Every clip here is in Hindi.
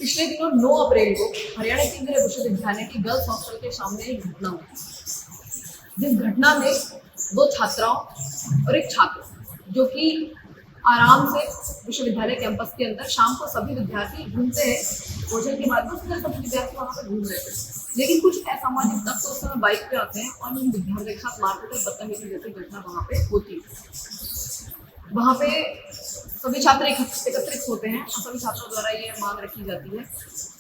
पिछले दिनों 9 अप्रैल को हरियाणा केंद्रीय विश्वविद्यालय की गर्ल्स हॉस्टल के सामने एक घटना हुई, जिस घटना में 2 छात्राओं और एक छात्र जो कि आराम से विश्वविद्यालय कैंपस के अंदर शाम को सभी विद्यार्थी घूमते हैं, भोजन के बाद में सभी विद्यार्थी वहाँ पर घूम रहे थे, लेकिन कुछ असामाजिक तत्व उस समय बाइक पे आते हैं और उन विद्यार्थियों के साथ मारपीट और बदतमीजी जैसी घटना वहाँ पे होती है। वहाँ पे सभी छात्र एकत्रित होते हैं और सभी छात्रों द्वारा ये मांग रखी जाती है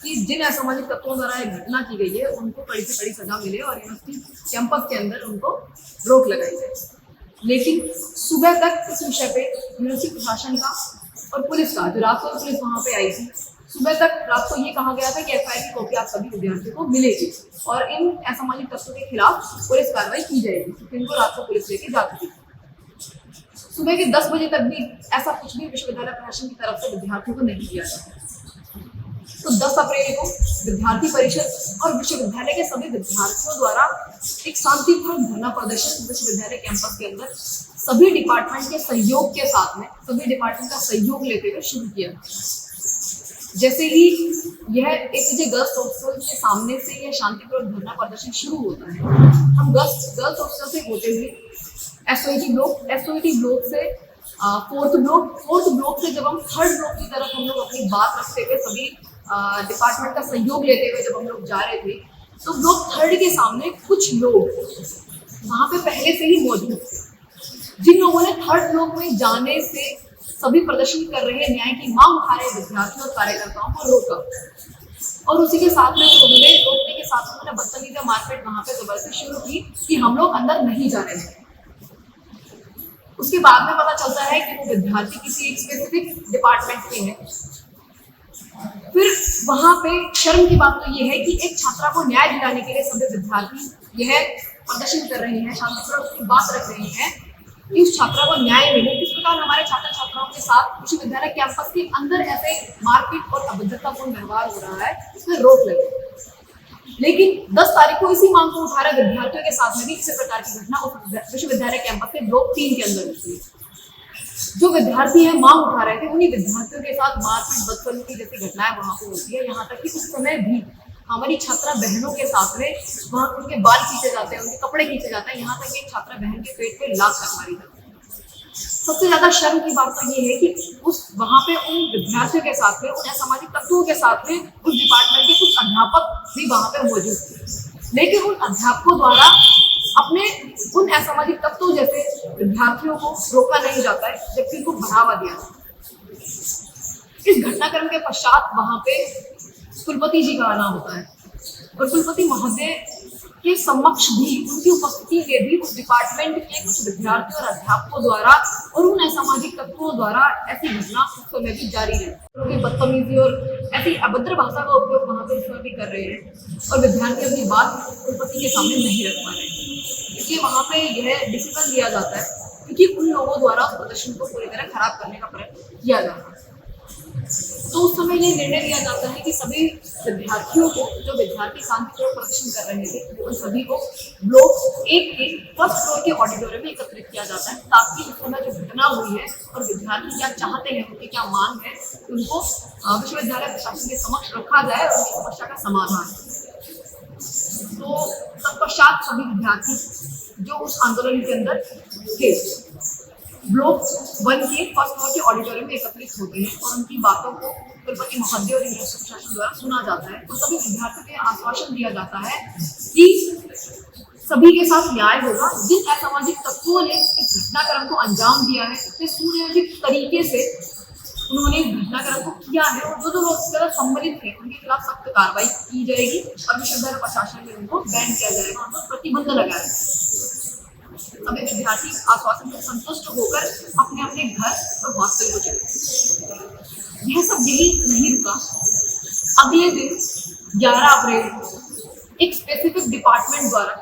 कि जिन असामाजिक तत्वों द्वारा एक घटना की गई है उनको कड़ी से कड़ी सजा मिले और यूनिवर्सिटी कैंपस के अंदर उनको रोक लगाई जाए। लेकिन सुबह तक इस विषय पे यूनिवर्सिटी प्रशासन का और पुलिस का, जो रात को पुलिस वहाँ पे आई थी, सुबह तक रात को ये कहा गया था कि एफआईआर की कॉपी आप सभी विद्यार्थियों को मिलेगी और इन असामाजिक तत्वों के खिलाफ पुलिस कार्रवाई की जाएगी, क्योंकि इनको रात को पुलिस लेके जा चुकी थी। सुबह के 10 बजे तक भी ऐसा कुछ भी विश्वविद्यालय प्रशासन की तरफ से विद्यार्थियों को नहीं दिया गया। तो 10 अप्रैल को विद्यार्थी परिषद और विश्वविद्यालय के सभी विद्यार्थियों द्वारा एक शांतिपूर्ण धरना प्रदर्शन विश्वविद्यालय कैंपस के अंदर सभी डिपार्टमेंट के सहयोग के साथ में, सभी डिपार्टमेंट का सहयोग लेते हुए शुरू किया। जैसे ही यह एक गर्ल्स हॉस्टल के सामने से यह शांतिपूर्ण धरना प्रदर्शन शुरू होता है, हम गर्ल्स हॉस्टल से होते हुए एसओईटी ब्लॉक से फोर्थ ब्लॉक से जब हम थर्ड ब्लॉक की तरफ हम लोग अपनी बात रखते हुए सभी डिपार्टमेंट का सहयोग लेते हुए जब हम लोग जा रहे थे, तो ब्लॉक थर्ड के सामने कुछ लोग वहाँ पे पहले से ही मौजूद थे, जिन लोगों ने थर्ड ब्लॉक में जाने से सभी प्रदर्शन कर रहे न्याय की मांग उठा रहे विद्यार्थियों और कार्यकर्ताओं को रोका और उसी के साथ में उन्होंने रोकने के साथ उन्होंने बदतमीजी मारपीट वहाँ पे जबरदस्ती शुरू की कि हम लोग अंदर नहीं जा रहे हैं। उसके बाद में पता चलता है कि वो विद्यार्थी किसी एक स्पेसिफिक डिपार्टमेंट के हैं। फिर वहां पे शर्म की बात तो ये है कि एक छात्रा को न्याय दिलाने के लिए सभी विद्यार्थी यह प्रदर्शन कर रहे हैं, शांतिपूर्वक अपनी बात रख रहे हैं कि उस छात्रा को न्याय मिले। इस प्रकार हमारे छात्र छात्राओं के साथ विश्वविद्यालय कैंपस के अंदर ऐसे मारपीट और अभद्रतापूर्ण व्यवहार हो रहा है, इसमें रोक लगे। लेकिन 10 तारीख को इसी मांग को उठा रहे विद्यार्थियों के साथ में भी इसी प्रकार की घटना विश्वविद्यालय कैंपस के ब्लॉक 3 के अंदर हुई। जो विद्यार्थी है मांग उठा रहे थे, उन्हीं विद्यार्थियों के साथ मारपीट बदतमीजी जैसी घटनाएं वहां पर होती है। यहाँ तक कि उस समय भी हमारी छात्रा बहनों के साथ में वहां उनके बाल खींचे जाते हैं, उनके कपड़े खींचे जाते हैं, यहाँ तक कि एक छात्रा बहन के पेट पे लात तक मारी जाती है। सबसे ज्यादा शर्म की बात तो ये है कि उस वहां पे उन विद्यार्थियों के साथ में, उन असामाजिक तत्वों के साथ में उस डिपार्टमेंट के कुछ अध्यापक भी वहां पे मौजूद थे, लेकिन उन अध्यापकों द्वारा अपने उन असामाजिक तत्वों जैसे विद्यार्थियों को रोका नहीं जाता है, जबकि उनको बढ़ावा दिया जाता है। इस घटनाक्रम के पश्चात वहां पे कुलपति जी का आना होता है और कुलपति महोदय के समक्ष भी, उनकी उपस्थिति में भी उस डिपार्टमेंट के कुछ विद्यार्थियों और अध्यापकों द्वारा और उन असामाजिक तत्वों द्वारा ऐसी घटना उस समय भी जारी है। उनकी बदतमीजी और ऐसी अभद्र भाषा का उपयोग वहाँ पे भी कर रहे हैं और विद्यार्थी अपनी बात कुलपति के सामने नहीं रख पा रहे हैं। इसलिए वहाँ पे यह डिसीजन लिया जाता है क्योंकि उन लोगों द्वारा प्रदर्शन को पूरी तरह खराब करने का प्रयत्न किया जाता है। तो उस समय ये निर्णय लिया जाता है कि सभी विद्यार्थियों को, जो विद्यार्थी शांतिपूर्वक प्रदर्शन कर रहे थे, उन सभी को ब्लॉक 1 के फर्स्ट फ्लोर के ऑडिटोरियम में एकत्रित किया जाता है, ताकि उस समय जो घटना हुई है और विद्यार्थी क्या चाहते हैं, उनकी क्या मांग है, उनको विश्वविद्यालय प्रशासन के समक्ष रखा जाए और उनकी समस्या का समाधान। तो तत्पश्चात सभी विद्यार्थी जो उस आंदोलन के अंदर थे ब्लॉक 1 के फर्स्ट फ्लोर के ऑडिटोरियम में एकत्रित होते हैं और उनकी बातों को कुलपति महोदय और यूनिवर्सिटी प्रशासन द्वारा सुना जाता है। तो सभी विद्यार्थियों को आश्वासन दिया जाता है कि सभी के साथ न्याय होगा। जिन असामाजिक तत्वों ने इस घटनाक्रम को अंजाम दिया है, इतने सुनियोजित तरीके से उन्होंने इस घटनाक्रम को किया है और जो लोग इसके साथ सम्मिलित थे उनके खिलाफ सख्त कार्रवाई की जाएगी और विश्वविद्यालय प्रशासन में उनको बैन किया जाएगा, उन पर प्रतिबंध लगाया जाएगा। सभी विद्यार्थी आश्वासन से संतुष्ट होकर अपने अपने घर और हॉस्टल को चले। यह सब यही नहीं रुका। अगले दिन 11 अप्रैल को एक स्पेसिफिक डिपार्टमेंट द्वारा,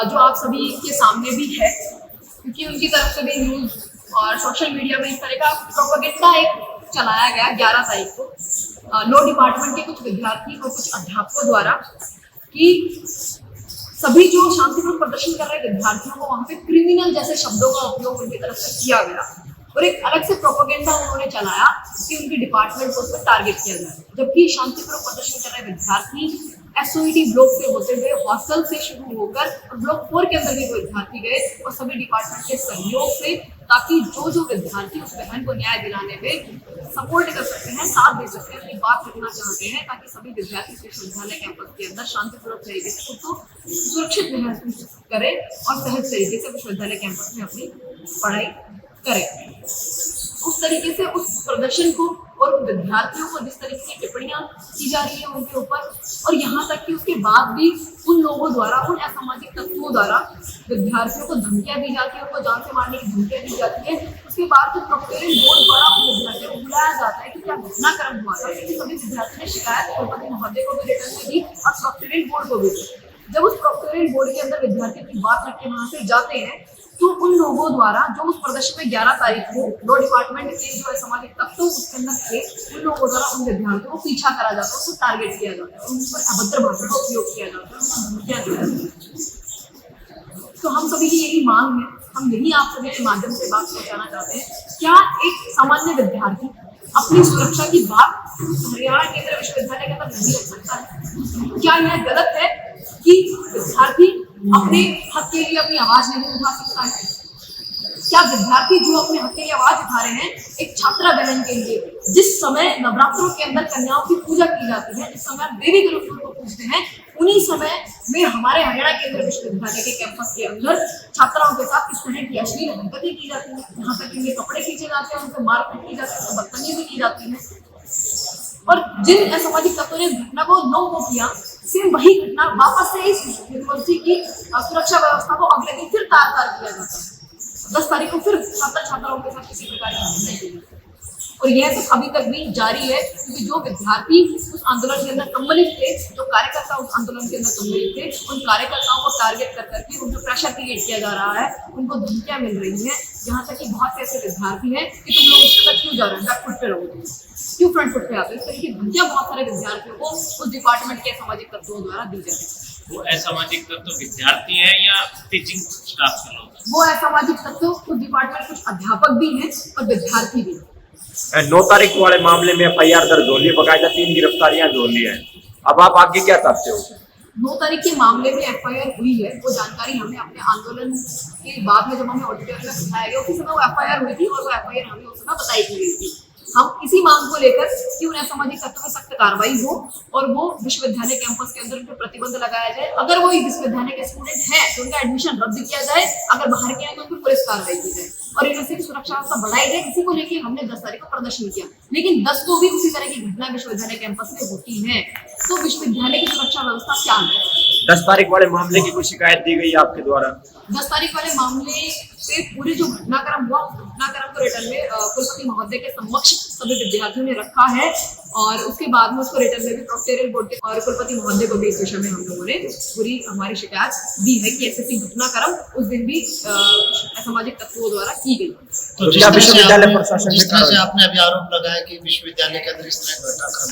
जो आप सभी के सामने भी है क्योंकि उनकी तरफ से भी न्यूज और सोशल मीडिया में इस तरह का प्रोपेगेंडा एक चलाया गया 11 तारीख को लॉ डिपार्टमेंट के कुछ विद्यार्थी और कुछ अध्यापकों द्वारा कि सभी जो शांतिपूर्ण प्रदर्शन कर रहे विद्यार्थियों को वहां पे क्रिमिनल जैसे शब्दों का उपयोग उनकी तरफ से किया गया और एक अलग से प्रोपेगेंडा उन्होंने चलाया कि उनके डिपार्टमेंट को उस पर टारगेट किया जाए, जबकि शांतिपूर्वक प्रदर्शन कर रहे विद्यार्थी एसओईडी ब्लॉक से होते हुए हॉस्टल से शुरू होकर और ब्लॉक 4 के अंदर भी वो विद्यार्थी गए और सभी डिपार्टमेंट के सहयोग से, ताकि जो विद्यार्थी उस बहन को न्याय दिलाने में सपोर्ट कर सकते हैं, साथ दे सकते हैं, अपनी बात रखना चाहते हैं, ताकि सभी विद्यार्थी विश्वविद्यालय कैंपस के अंदर शांतिपूर्वक तरीके से खुद को सुरक्षित महसूस करें और सहज तरीके से विश्वविद्यालय कैंपस में अपनी पढ़ाई करें। उस तरीके से उस प्रदर्शन को और विद्यार्थियों को जिस तरीके की टिप्पणियां की जा रही है उनके ऊपर, और यहाँ तक कि उसके बाद भी उन लोगों द्वारा, उन असामाजिक तत्वों द्वारा विद्यार्थियों को धमकियां दी जाती है, उनको जान से मारने की धमकियां दी जाती है। उसके बाद तो प्रोक्योरिंग बोर्ड द्वारा उन विद्यार्थियों को बुलाया जाता है कि क्या घटनाक्रम हुआ था, क्योंकि सभी विद्यार्थियों ने शिकायत कुलपति महोदय को भी रिटर्न में दी और प्रोक्योरिंग बोर्ड को भी दी। जब उस प्रोक्योरिंग बोर्ड के अंदर विद्यार्थी अपनी बात रख के वहां से जाते हैं, तो उन लोगों द्वारा जो उस प्रदर्शन में 11 तारीख को 2 डिपार्टमेंट के जो असामाजिक तत्व उसके अंदर थे, उन लोगों द्वारा उन विद्यार्थियों को पीछा करा जाता है, उसको टारगेट किया जाता है, उन पर अभद्र भाषा का उपयोग किया जाता है, उनको धमकियां दी जाती है। तो हम सभी की यही मांग है, हम यही आप सभी के माध्यम से बात पहुंचाना चाहते हैं, क्या एक सामान्य विद्यार्थी अपनी सुरक्षा की बात हरियाणा केंद्रीय विश्वविद्यालय के अंदर नहीं रख सकता है? क्या यह गलत है कि विद्यार्थी अपने हक के लिए अपनी आवाज नहीं उठा सकता है? क्या विद्यार्थी जो अपने हक के लिए आवाज उठा रहे हैं, एक छात्रा बहन के लिए, जिस समय नवरात्रों के अंदर कन्याओं की पूजा की जाती है, जिस समय देवी गुरुकुल को पूजते हैं, उन्हीं समय में हमारे हरियाणा केंद्रीय विश्वविद्यालय के कैंपस के अंदर छात्राओं के साथ इस तरह की अश्लील हरकतें की जाती है, यहाँ तक इनके कपड़े खींचे जाते हैं, उनसे मारपीट की जाती है, बदतमीजी की जाती है। और जिन असामाजिक तत्वों ने घटना को नो को किया, सेम वही घटना वापस से इस यूनिवर्सिटी की सुरक्षा व्यवस्था को अगले दिन फिर तार-तार किया जाता है। 10 तारीख को फिर छात्र-छात्राओं के साथ किसी प्रकार की घटना की, और यह सब अभी तक भी जारी है, क्योंकि जो विद्यार्थी उस आंदोलन के अंदर सम्मिलित थे, जो कार्यकर्ता उस आंदोलन के अंदर सम्मिलित थे, उन कार्यकर्ताओं को टारगेट कर करके उनको प्रेशर क्रिएट किया जा रहा है, उनको धमकियां मिल रही हैं, यहाँ तक कि बहुत से ऐसे विद्यार्थी हैं कि तुम लोग उसके अंदर क्यों जा रहे हो, बैक फुट पे रहोगे, क्यों फ्रंट फुट पे आते हो, इस तरह की धमकियां बहुत सारे विद्यार्थियों को उस डिपार्टमेंट के सामाजिक तत्वों द्वारा दी जाती है। वो असामाजिक तत्व विद्यार्थी है या टीचिंग स्टाफ के लोग? वो असामाजिक तत्व उस डिपार्टमेंट कुछ अध्यापक भी हैं और विद्यार्थी भी। 9 तारीख वाले मामले में FIR दर्ज हो रही है, बकायदा 3 गिरफ्तारियां हो रही है। अब आप आगे क्या चाहते हो? 9 तारीख के मामले में FIR हुई है, वो जानकारी हमें अपने आंदोलन के बाद में जब हमें ऑडिटोरियम में सिखाया गया, उसी समय वो FIR हुई थी और वो FIR हमें उस समय बताई गई थी। हम इसी मांग को लेकर कि उन असामाजिक तत्वों में सख्त कार्रवाई हो और वो विश्वविद्यालय कैंपस के अंदर उनको प्रतिबंध लगाया जाए। अगर वो विश्वविद्यालय के स्टूडेंट हैं तो उनका एडमिशन रद्द किया जाए, अगर बाहर के हैं तो उन पर पुलिस कार्रवाई की जाए और यूनिवर्सिटी की सुरक्षा व्यवस्था बढ़ाई जाए। इसी को लेकर हमने 10 तारीख को प्रदर्शन किया, लेकिन 10 को भी उसी तरह की घटना विश्वविद्यालय कैंपस में होती है, तो विश्वविद्यालय की सुरक्षा व्यवस्था क्या है? 10 तारीख वाले मामले की कोई शिकायत दी गई आपके द्वारा? 10 तारीख वाले मामले पे पूरे जो घटनाक्रम हुआ, घटनाक्रम को रिटर्न में कुलपति महोदय के समक्ष सभी विद्यार्थियों ने रखा है और उसके बाद में उसको रिटर्न में भी प्रोक्टोरियल बोर्ड के और कुलपति महोदय को भी इस विषय में हम लोगों ने पूरी हमारी शिकायत दी है कि ऐसे घटनाक्रम उस दिन भी असामाजिक तत्वों द्वारा की गई। तो जिस तरह से आपने अभी आरोप लगाया कि विश्वविद्यालय के अंदर इस तरह घटनाक्रम,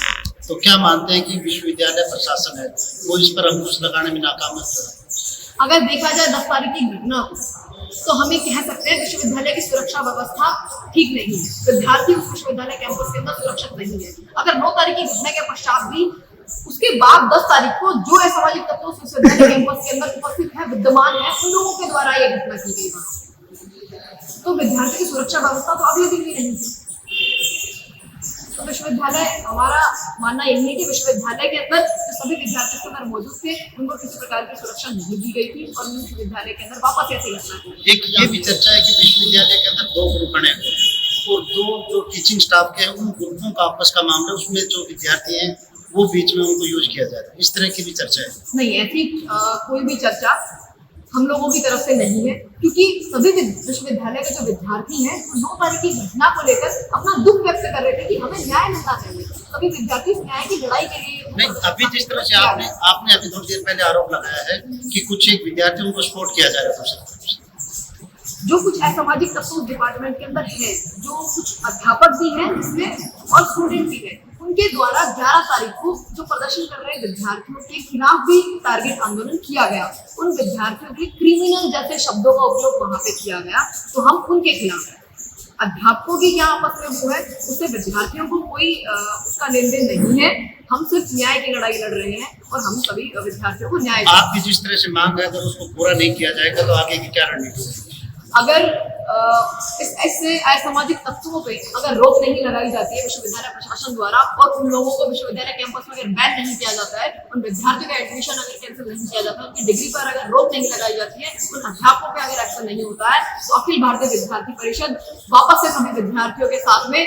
तो क्या मानते हैं कि विश्वविद्यालय प्रशासन है वो इस पर अंकुश लगाने में नाकाम है? अगर देखा जाए 10 तारीख की घटना तो हमें कह सकते हैं विश्वविद्यालय की सुरक्षा व्यवस्था ठीक नहीं है, विद्यार्थी उस विश्वविद्यालय कैंपस के अंदर सुरक्षित नहीं है। अगर 9 तारीख की घटना के पश्चात भी उसके बाद 10 तारीख को जो असामाजिक तत्व उस विश्वविद्यालय कैंपस के अंदर उपस्थित है, विद्यमान है, उन लोगों के द्वारा ये घटना की गई वहां, तो विद्यार्थी की सुरक्षा व्यवस्था तो अभी भी नहीं है। तो विश्वविद्यालय, हमारा मानना यही है कि विश्वविद्यालय के अंदर जो सभी विद्यार्थी के अंदर मौजूद थे उनको किसी प्रकार की सुरक्षा नहीं दी गई थी और विश्वविद्यालय के अंदर वापस ऐसी घटना हुई। एक ये भी चर्चा है कि विश्वविद्यालय के अंदर 2 ग्रुप बने और 2 जो टीचिंग स्टाफ के हैं उन ग्रुपों का आपस का मामला, उसमें जो विद्यार्थी हैं वो बीच में उनको यूज किया जाता है, इस तरह की भी चर्चा है? नहीं, ऐसी कोई भी चर्चा हम लोगों की तरफ से नहीं है, क्योंकि सभी विश्वविद्यालय के जो विद्यार्थी हैं 9 तारीख की घटना को लेकर अपना दुख व्यक्त कर रहे थे कि हमें न्याय मिलना चाहिए। सभी विद्यार्थी न्याय की लड़ाई के लिए नहीं, अभी जिस तरह से आपने अभी थोड़ी देर पहले आरोप लगाया है कि कुछ एक विद्यार्थियों को सपोर्ट किया जा रहा है, जो कुछ असामाजिक तत्व उस डिपार्टमेंट के अंदर है, जो कुछ अध्यापक भी हैं जिसमें और स्टूडेंट भी हैं, उनके द्वारा 11 तारीख को जो प्रदर्शन कर रहे विद्यार्थियों के खिलाफ भी टारगेट आंदोलन किया गया। उन विद्यार्थियों के क्रिमिनल जैसे शब्दों का उपयोग वहां पे किया गया, तो हम उनके खिलाफ हैं। अध्यापकों की क्या आपस में वो है, उससे विद्यार्थियों को कोई उसका लेन देन नहीं है। हम सिर्फ न्याय की लड़ाई लड़ रहे हैं और हम सभी विद्यार्थियों को न्याय आपकी जिस तरह से मांग है अगर उसको पूरा नहीं किया जाएगा तो आगे की क्या रणनीति होगी? अगर इस ऐसे असामाजिक तत्वों पे अगर रोक नहीं लगाई जाती है विश्वविद्यालय प्रशासन द्वारा और उन लोगों को विश्वविद्यालय कैंपस में अगर बैन नहीं किया जाता है, उन विद्यार्थियों का एडमिशन अगर कैंसिल नहीं किया जाता है, उनकी डिग्री पर अगर रोक नहीं लगाई जाती है, उन अध्यापकों पे अगर एक्शन नहीं होता है, तो अखिल भारतीय विद्यार्थी परिषद वापस से सभी विद्यार्थियों के साथ में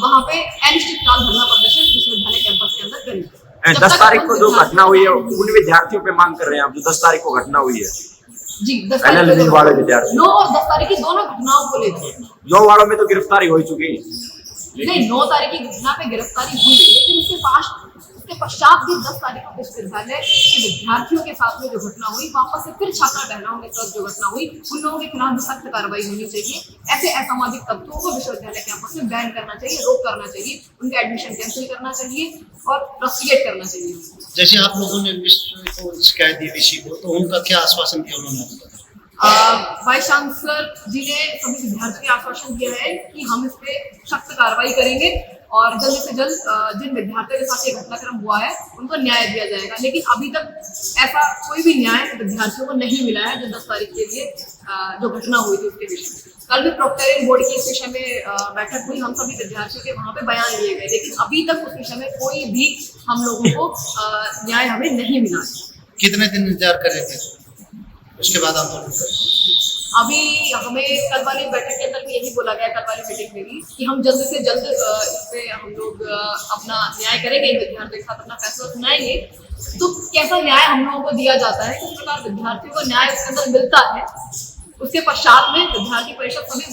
वहां पे अनिश्चितकाल धरना प्रदर्शन विश्वविद्यालय कैंपस के अंदर करेंगे। 10 तारीख को जो घटना हुई है उन विद्यार्थियों पे मांग कर रहे हैं आप, जो 10 तारीख को घटना हुई है जी 10 LLB वाले विद्यार्थी 9 और 10 तारीख की दोनों घटनाओं को लेकर 9 वालों में तो गिरफ्तारी हो चुकी है। नहीं, 9 तारीख की घटना पे गिरफ्तारी हुई, लेकिन उसके पश्चात भी 10 तारीख को विश्वविद्यालय के विद्यार्थियों के साथ में जो घटना हुई, वापस से फिर छात्रा बहनों के साथ जो घटना हुई, उन लोगों के खिलाफ भी सख्त कार्रवाई होनी चाहिए। ऐसे असामाजिक तत्वों को विश्वविद्यालय कैंपस में बैन करना चाहिए, रोक करना चाहिए, उनका एडमिशन कैंसिल करना चाहिए और प्रोसिक्यूट करना चाहिए। जैसे आप लोगों ने विश्व को शिकायत दी विषय को, तो उनका क्या आश्वासन दिया उन्होंने? वाइस चांसलर जी ने सभी विद्यार्थियों को आश्वासन दिया है कि हम इस पे सख्त कार्रवाई करेंगे और जल्द से जल्द जिन विद्यार्थियों के साथ ये घटनाक्रम हुआ है उनको न्याय दिया जाएगा। लेकिन अभी तक ऐसा कोई भी न्याय विद्यार्थियों को नहीं मिला है जो 10 तारीख के लिए जो घटना हुई थी उसके विषय में। कल भी प्रोक्टरिंग बोर्ड के इस विषय में बैठक हुई, हम सभी विद्यार्थियों के वहाँ पे बयान लिए गए, लेकिन अभी तक उस विषय में कोई भी हम लोगों को न्याय हमें नहीं मिला। कितने दिन इंतजार कर रहे थे, उसके बाद आंदोलन करें? अभी हमें कल वाली बैठक के अंदर भी यही बोला गया, कल वाली मीटिंग में भी, कि हम जल्द से जल्द इस पे हम लोग अपना न्याय करेंगे, विद्यार्थियों के साथ अपना फैसला सुनाएंगे। तो कैसा न्याय हम लोगों को दिया जाता है, किस प्रकार विद्यार्थियों को न्याय उसके अंदर मिलता है, उसके पश्चात में विद्यार्थी परिषद सभी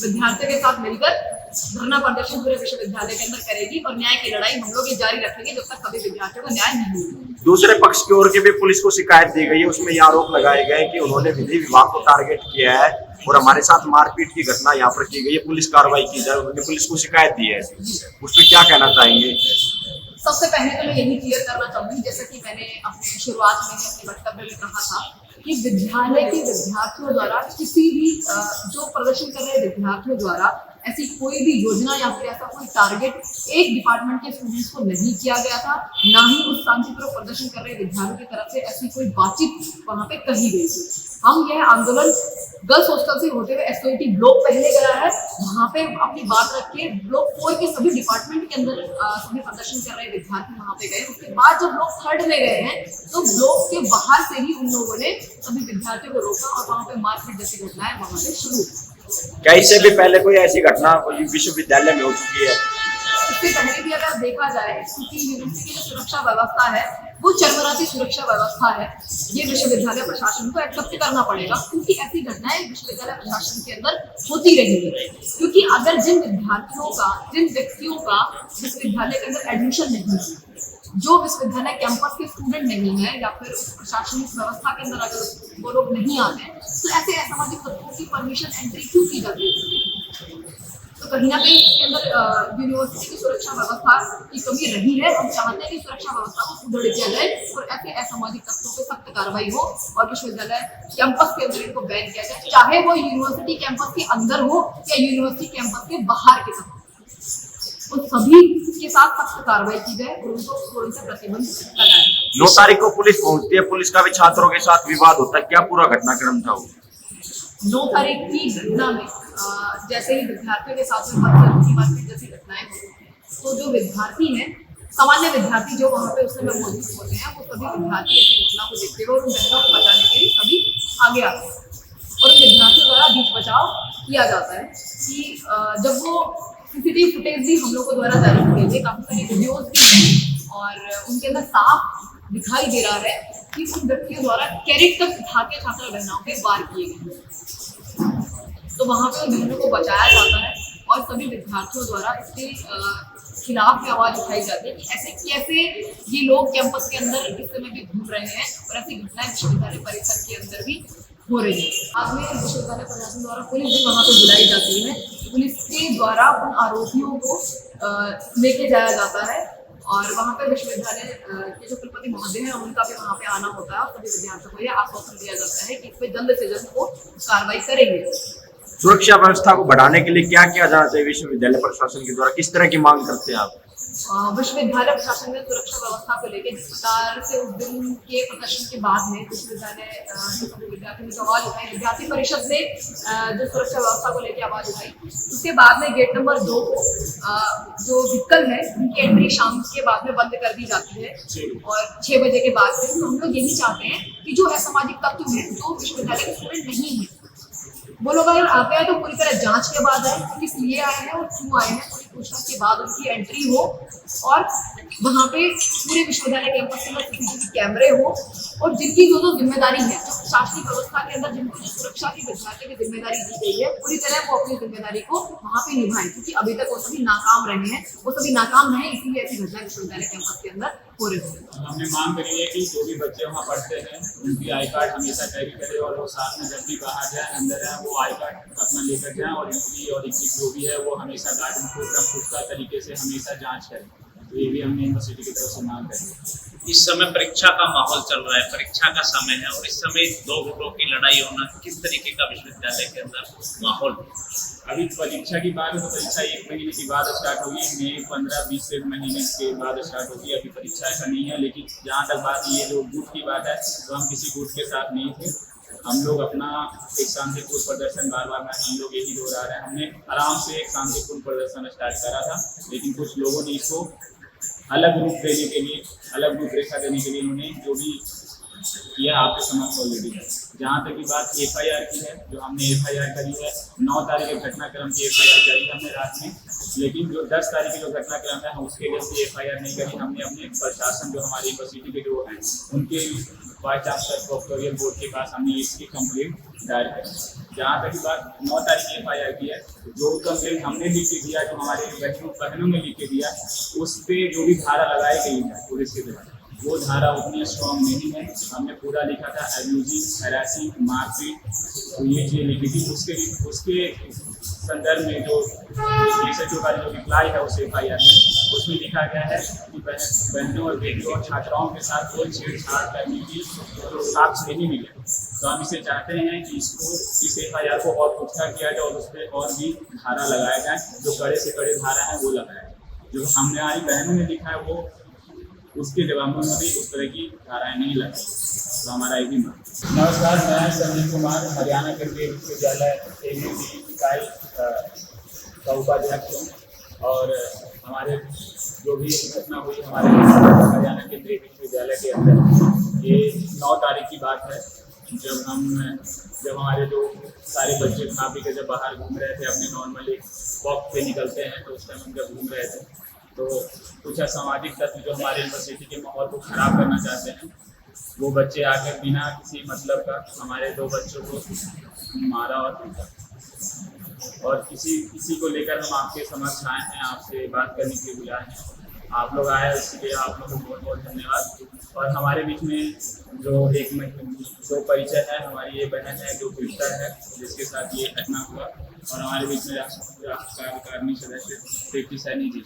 विद्यार्थियों के साथ मिलकर धरना प्रदर्शन पूरे विश्वविद्यालय के अंदर करेगी और न्याय की लड़ाई हम लोग ये जारी रखेंगे जब तक सभी विद्यार्थियों को न्याय नहीं मिलेगा। दूसरे पक्ष की ओर के भी पुलिस को शिकायत दी गई है, उसमें ये आरोप लगाए गए कि उन्होंने विधि विभाग को टारगेट किया है और हमारे साथ मारपीट की घटना यहाँ पर की गई है, पुलिस कार्रवाई की जाए, उन्होंने पुलिस को शिकायत दी है। उस पर क्या कहना चाहेंगे? सबसे पहले तो मैं यही क्लियर करना चाहूंगी, जैसा कि मैंने अपने शुरुआत में अपने वक्तव्य में कहा था कि विद्यालय के विद्यार्थियों द्वारा किसी भी जो प्रदर्शन कर रहे विद्यार्थियों द्वारा ऐसी कोई भी योजना या फिर ऐसा कोई टारगेट एक डिपार्टमेंट के स्टूडेंट्स को नहीं किया गया था, ना ही उस शांतिपूर्वक प्रदर्शन कर रहे विद्यार्थियों की तरफ से ऐसी कोई बातचीत वहां पे कही गई थी। हम यह आंदोलन गर्ल्स हॉस्टल से होते हुए SOT ब्लॉक पहले गया है, वहां पे अपनी बात रख के ब्लॉक 4 के सभी डिपार्टमेंट के अंदर सभी प्रदर्शन कर रहे विद्यार्थी वहां पे गए। उसके बाद जब लोग 3rd में गए हैं तो ब्लॉक के बाहर से ही उन लोगों ने सभी विद्यार्थियों को रोका और वहां पे मारपीट जैसी घटनाएं वहां पे शुरू। क्या इससे भी पहले कोई ऐसी घटना विश्वविद्यालय में हो चुकी है? इससे पहले भी अगर देखा जाए, क्योंकि यूनिवर्सिटी की जो सुरक्षा व्यवस्था है वो चरमराती सुरक्षा व्यवस्था है, ये विश्वविद्यालय प्रशासन को एक्सेप्ट करना पड़ेगा, क्योंकि ऐसी घटनाएं विश्वविद्यालय प्रशासन के अंदर होती रही है। क्योंकि अगर जिन विद्यार्थियों का, जिन व्यक्तियों का विश्वविद्यालय के अंदर एडमिशन नहीं है, जो विश्वविद्यालय कैंपस के स्टूडेंट नहीं है या फिर प्रशासनिक व्यवस्था के अंदर अगर वो लोग नहीं आते हैं, तो ऐसे असामाजिक तत्वों की परमिशन एंट्री क्यों की जाती है? तो कहीं ना कहीं इसके अंदर यूनिवर्सिटी की सुरक्षा व्यवस्था की कमी रही है। हम चाहते हैं कि सुरक्षा व्यवस्था को सुदृढ़ किया जाए और ऐसे असामाजिक तत्वों पर सख्त कार्रवाई हो और विश्वविद्यालय कैंपस के अंदर इनको बैन किया जाए, चाहे वो यूनिवर्सिटी कैंपस के अंदर हो या यूनिवर्सिटी कैंपस के बाहर के तत्व, उन सभी के साथ सख्त कार्रवाई की जाए और उनको उनसे प्रतिबंध लगाया जाए। 9 तारीख को पुलिस पहुंचती है, पुलिस का भी छात्रों के साथ विवाद होता है, क्या पूरा घटनाक्रम था वो? 9 तारीख की घटना में जैसे ही विद्यार्थियों के साथ में मारपीट जैसी घटनाएं होती हैं, तो जो विद्यार्थी हैं, सामान्य विद्यार्थी जो वहाँ पे उस समय मौजूद होते हैं, वो सभी विद्यार्थी ऐसी घटना को देखते हुए और उन बहनों को बचाने के लिए सभी आगे आते हैं और उन विद्यार्थियों द्वारा बीच बचाव किया जाता है कि जब वो CCTV फुटेज भी हम लोगों द्वारा जारी किए गए, काफी सारी वीडियोज भी हैं और उनके अंदर साफ दिखाई दे रहा है कि उन व्यक्तियों द्वारा कैरेट तक उठा के छात्रा बहनों पे वार किए गए। तो वहाँ पे उन बहनों को बचाया जाता है और सभी विद्यार्थियों द्वारा इसके खिलाफ भी आवाज उठाई जाती है कि ऐसे कैसे ये लोग कैंपस के अंदर इस समय भी घूम रहे हैं और ऐसी घटनाएं विश्वविद्यालय परिसर के अंदर भी हो रही है। बाद में विश्वविद्यालय प्रशासन द्वारा पुलिस भी वहाँ पे बुलाई जाती है, पुलिस के द्वारा उन आरोपियों को लेके जाया जाता है और वहाँ पे विश्वविद्यालय के जो कुलपति महोदय हैं उनका भी वहाँ पे आना होता है और सभी विद्यार्थियों को यह आश्वासन दिया जाता है कि इस पे जल्द से जल्द वो कार्रवाई करेंगे। सुरक्षा व्यवस्था को बढ़ाने के लिए क्या किया जाना चाहिए विश्वविद्यालय प्रशासन के द्वारा, किस तरह की मांग करते हैं आप? विश्वविद्यालय प्रशासन ने सुरक्षा व्यवस्था को लेकर जिस प्रकार से उस दिन के प्रदर्शन के बाद में विश्वविद्यालय विद्यार्थी ने आवाज उठाई, विद्यार्थी परिषद ने जो सुरक्षा व्यवस्था को लेकर आवाज उठाई, उसके बाद में गेट नंबर 2 को जो व्हीकल है उनकी एंट्री शाम के बाद में बंद कर दी जाती है और 6 बजे के बाद से। तो हम लोग यही चाहते हैं कि जो असामाजिक तत्व है जो विश्वविद्यालय के स्टूडेंट नहीं है वो लोग अगर आते हैं तो पूरी तरह जांच के बाद आए, किस लिए आए हैं और क्यों आए हैं, पूरी पूछताछ के बाद उनकी एंट्री हो और वहाँ पे पूरे विश्वविद्यालय कैंपस में सीसीटीवी कैमरे हो और जिनकी जो जिम्मेदारी है, जो प्रशासनिक व्यवस्था के अंदर जिनको जो सुरक्षा की विद्यार्थी की जिम्मेदारी दी गई है, पूरी तरह वो अपनी जिम्मेदारी को वहाँ पे निभाएं, क्योंकि अभी तक वो सभी नाकाम रहे हैं, वो सभी नाकाम रहे, इसीलिए ऐसी घटना विश्वविद्यालय कैंपस के अंदर हो रही है। हमने मांग करी है कि जो भी बच्चे वहाँ पढ़ते हैं उनकी आई कार्ड हमेशा कैरी करें और वो साथ में जब भी बाहर जाए अंदर जाए वो आई कार्ड अपना लेकर जाएं और एंट्री और एग्जिट जो भी है वो हमेशा गार्डन को एकदम पुख्ता तरीके से हमेशा जांच करें। तो ये भी हमने यूनिवर्सिटी की तरफ से मांग करी है। इस समय परीक्षा का माहौल चल रहा है, परीक्षा का समय है और इस समय 2 गुटों की लड़ाई होना, किस तरीके का विश्वविद्यालय के अंदर माहौल? अभी परीक्षा की बात है तो परीक्षा 1 महीने के बाद स्टार्ट होगी, मई 15-20 महीने के बाद स्टार्ट होगी। अभी परीक्षा ऐसा नहीं है, लेकिन जहाँ तक बात ये जो गुट की बात है तो हम किसी गुट के साथ नहीं थे। हम लोग अपना एक शांतिपूर्ण प्रदर्शन बार हम लोग यही दोहरा रहे हैं। हमने आराम से एक शांतिपूर्ण प्रदर्शन स्टार्ट करा था, लेकिन कुछ लोगों ने इसको अलग रूप देने के लिए, अलग रूपरेखा देने के लिए उन्होंने जो भी किया आपके समक्ष ऑलरेडी है। जहाँ तक की बात FIR की है, जो हमने FIR करी है 9 तारीख के घटनाक्रम की FIR करी हमने रात में, लेकिन जो 10 तारीख की जो घटनाक्रम है उसके लिए हमने FIR नहीं करी। हमने अपने प्रशासन जो हमारी यूनिवर्सिटी के जो हैं उनके वाइस चांसलर प्रोक्टोरियल बोर्ड के पास हमने इसकी कंप्लेंट दायर करी। जहाँ तक की बात 9 तारीख की FIR की है, जो कंप्लेंट हमने लिख के दिया, जो हमारे बहनों ने लिख के दिया, उस पर जो भी धारा लगाई गई है पुलिस के द्वारा वो धारा उतनी स्ट्रॉन्ग नहीं है। हमने पूरा लिखा था एब्यूजिंग, हैरेसिंग, मारपीट, तो ये चीज़ लिखी थी। उसके संदर्भ में जो SHO का जो रिप्लाई है उस FIR में, उसमें लिखा गया है कि बहनों और बेटियों और छात्राओं के साथ कोई छेड़छाड़ करने की तो साक्ष्य नहीं मिले। तो हम इसे चाहते हैं कि इस FIR को और पुख्ता किया जाए और उस पर और भी धारा लगाया जाए, जो कड़े से कड़े धारा है वो लगाया जाए। जो हमने हमारी बहनों ने लिखा है वो उसके जवाबों में भी उस तरह की धाराएं नहीं लगाई। तो हमारा एक ही मांग। नमस्कार, मैं संजीव कुमार हरियाणा केंद्रीय विश्वविद्यालय AUC इकाई का उपाध्यक्ष हूँ और हमारे जो भी घटना हुई हमारे हरियाणा केंद्रीय विश्वविद्यालय के अंदर, ये 9 तारीख की बात है, जब हमारे जो सारे बच्चे खा पी के जब बाहर घूम रहे थे, अपने नॉर्मली वॉक पे निकलते हैं, तो उस टाइम हम जब घूम रहे थे तो कुछ असामाजिक तत्व जो हमारे यूनिवर्सिटी के माहौल को ख़राब करना चाहते हैं, वो बच्चे आकर बिना किसी मतलब का हमारे 2 बच्चों को मारा और पीटा। और किसी को लेकर हम आपके समक्ष आए हैं, आपसे बात करने के लिए बुलाए हैं। आप लोग आए, इसलिए आप लोगों को बहुत बहुत धन्यवाद। और हमारे बीच में जो परिचय है, हमारी ये बहन है जो पीड़िता है, जिसके साथ ये घटना हुआ, और हमारे बीच में राष्ट्रीय कार्यकारिणी सदस्य प्रीति सैनी जी।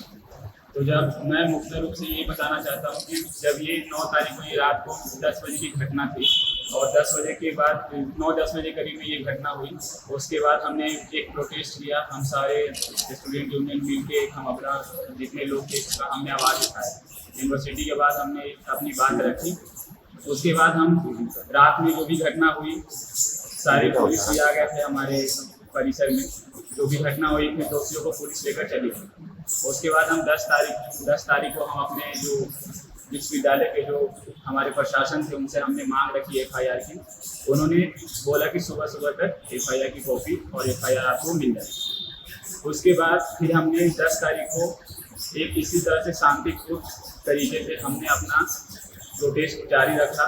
तो जब मैं मुख्य रूप से ये बताना चाहता हूँ कि जब ये 9 तारीख को, ये रात को 10 बजे की घटना थी और 10 बजे के बाद 9-10 बजे करीब में ये घटना हुई। उसके बाद हमने एक प्रोटेस्ट किया, हम सारे स्टूडेंट यूनियन मिल के, हम अपना जितने लोग थे हमने आवाज़ उठाया। यूनिवर्सिटी के बाद हमने अपनी बात रखी। उसके बाद हम रात में जो भी घटना हुई, सारे पुलिस भी आ गए थे हमारे परिसर में। जो भी घटना हुई फिर दोषियों को पुलिस लेकर चली गई। उसके बाद हम 10 तारीख को हम अपने जो विश्वविद्यालय के जो हमारे प्रशासन थे उनसे हमने मांग रखी FIR की। उन्होंने बोला कि सुबह तक FIR की कॉपी और FIR आपको मिल जाएगी। उसके बाद फिर हमने 10 तारीख को एक इसी तरह से शांतिपूर्ण तरीके से हमने अपना प्रोटेस्ट जारी रखा,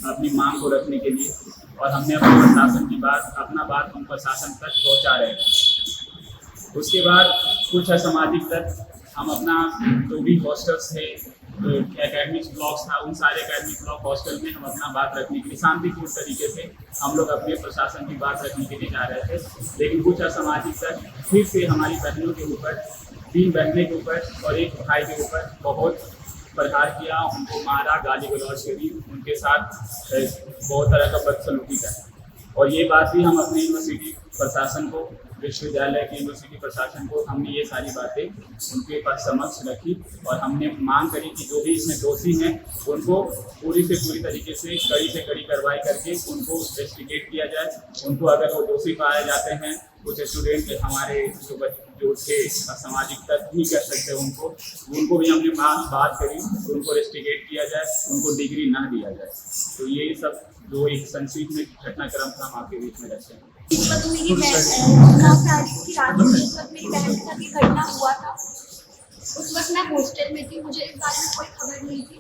अपनी मांग को रखने के लिए, और हमने अपने प्रशासन की अपना बात हम प्रशासन तक पहुंचा रहे हैं। उसके बाद कुछ असामाजिक तत्व हम अपना जो भी हॉस्टल्स थे, एकेडमिक ब्लॉक्स था, उन सारे एकेडमिक ब्लॉक हॉस्टल में हम अपना बात रखने के लिए शांतिपूर्ण तरीके से हम लोग अपने प्रशासन की बात रखने के लिए जा रहे थे। लेकिन कुछ असामाजिक तत्व फिर से हमारी बहनों के ऊपर, 3 बहनें के ऊपर और 1 भाई के ऊपर बहुत प्रहार किया, उनको मारा, गाली गलौज करी, उनके साथ बहुत तरह का बदसलूकी करा। और ये बात भी हम अपनी यूनिवर्सिटी प्रशासन को, विश्वविद्यालय के यूनिवर्सिटी प्रशासन को हमने ये सारी बातें उनके पास समक्ष रखी और हमने मांग करी कि जो भी इसमें दोषी हैं उनको पूरी से पूरी तरीके से कड़ी कार्रवाई करके उनको इन्वेस्टिगेट किया जाए। उनको अगर वो दोषी पाए जाते हैं, कुछ स्टूडेंट हमारे जो थे सामाजिक तत्व नहीं कर सकते, उनको भी हमने बात करी, उनको इन्वेस्टिगेट किया जाए, उनको डिग्री ना दिया जाए। तो ये सब जो एक संक्षिप्त घटनाक्रम था हम आपके बीच में रखते हैं। इस वक्त मेरी बहन 9 तारीख की रात को जिस वक्त मेरी बहन के साथ ये घटना हुआ था, उस वक्त मैं हॉस्टल में थी, मुझे इस बारे में कोई खबर नहीं थी।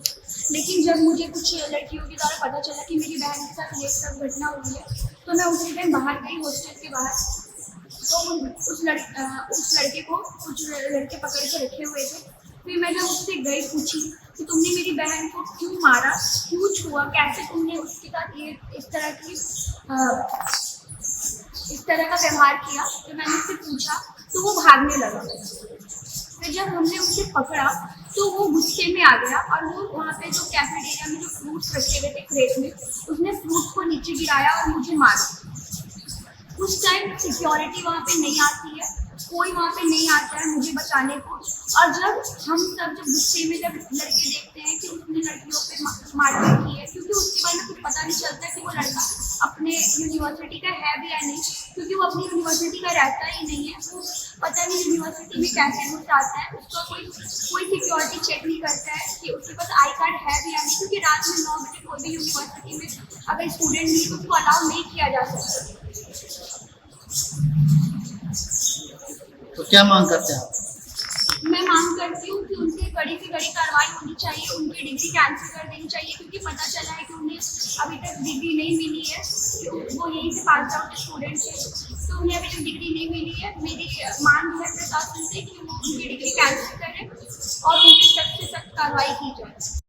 लेकिन जब मुझे कुछ लड़कियों के द्वारा पता चला कि मेरी बहन के साथ ये सब घटना हुई है, तो मैं उसी टाइम बाहर गई हॉस्टल के बाहर। तो उस लड़के को कुछ लड़के पकड़ के रखे हुए थे। फिर मैं जब उससे गई पूछी कि तुमने मेरी बहन को क्यों मारा, क्यों छुआ, कैसे तुमने उसके साथ ये इस तरह का व्यवहार किया, तो मैंने उससे पूछा तो वो भागने लगा। फिर जब हमने उसे पकड़ा तो वो गुस्से में आ गया और वो वहाँ पे जो कैफेटेरिया में जो फ्रूट्स रखे हुए थे क्रेट में, उसने फ्रूट को नीचे गिराया और मुझे मारा। उस टाइम सिक्योरिटी वहाँ पे नहीं आती है, कोई वहाँ पे नहीं आता है मुझे बचाने को। और जब हम सब जब गुस्से में जब लड़के देखते हैं कि उसने लड़कियों पे मारपीट की है, क्योंकि उसके बारे में कुछ पता नहीं चलता कि वो लड़का अपने यूनिवर्सिटी का है भी या नहीं, क्योंकि वो अपनी यूनिवर्सिटी का रहता ही नहीं है। वो पता नहीं यूनिवर्सिटी में कैसे घुस आता है, उसका कोई सिक्योरिटी चेक नहीं करता है कि उसके पास आई कार्ड है भी या नहीं, क्योंकि रात में 9 बजे कोई भी यूनिवर्सिटी में अगर स्टूडेंट नहीं तो उसको अलाउ नहीं किया जा सकता। तो क्या मांग करते हैं आप? मैं मांग करती हूँ कि उनसे कड़ी से कड़ी कार्रवाई होनी चाहिए, उनकी डिग्री कैंसिल कर देनी चाहिए, क्योंकि पता चला है कि उन्हें अभी तक डिग्री नहीं मिली है। वो यहीं से पास आउट स्टूडेंट थे, तो उन्हें अभी तक डिग्री नहीं मिली है। मेरी मांग है प्रशासन से कि वो उनकी डिग्री कैंसिल करें और उनकी सख्त से सख्त कार्रवाई की जाए।